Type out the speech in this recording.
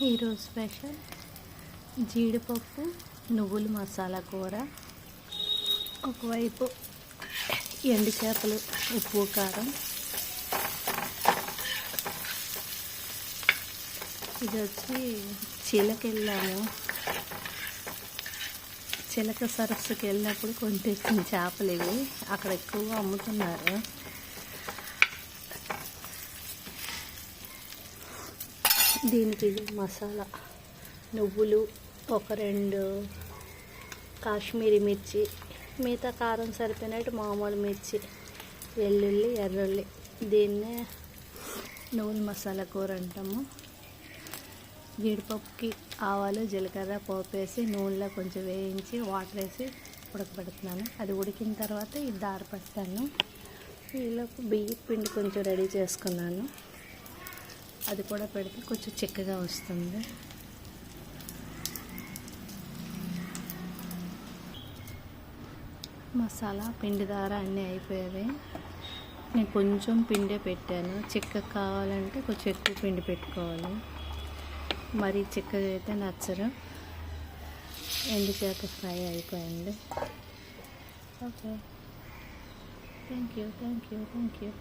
ఈరోజు స్పెషల్ జీడిపప్పు నువ్వులు మసాలా కూర. ఒకవైపు ఎండు చేపలు ఉప్పు కారం. ఇది వచ్చి చిలక సరస్సుకి వెళ్ళినప్పుడు కొన్ని తెచ్చిన చేపలు ఇవి. అక్కడ ఎక్కువగా అమ్ముతున్నారు. దీనికి ఇది మసాలా నువ్వులు, ఒక 2 కాశ్మీరీ మిర్చి, మిగతా కారం సరిపోయినట్టు మామూలు మిర్చి, వెల్లుల్లి, ఎర్రుల్లి. దీన్నే నువ్వుల మసాలా కూర అంటాము. జీడిపప్పుకి ఆవాలు, జీలకర్ర పోపేసి నూనెలో కొంచెం వేయించి వాటర్ వేసి ఉడకబెడుతున్నాను. అది ఉడికిన తర్వాత ఇది దారపడతాను. ఈలోపు బియ్యం పిండి కొంచెం రెడీ చేసుకున్నాను. అది కూడా పెడితే కొంచెం చిక్కగా వస్తుంది. మసాలా పిండి దార అన్నీ అయిపోయాయి. నేను కొంచెం పిండే పెట్టాను. చిక్కగా కావాలంటే కొంచెం ఎక్కువ పిండి పెట్టుకోవాలి. మరీ చిక్కగా అయితే నచ్చరు. ఎండు చేప ఫ్రై అయిపోయింది. Okay, thank you.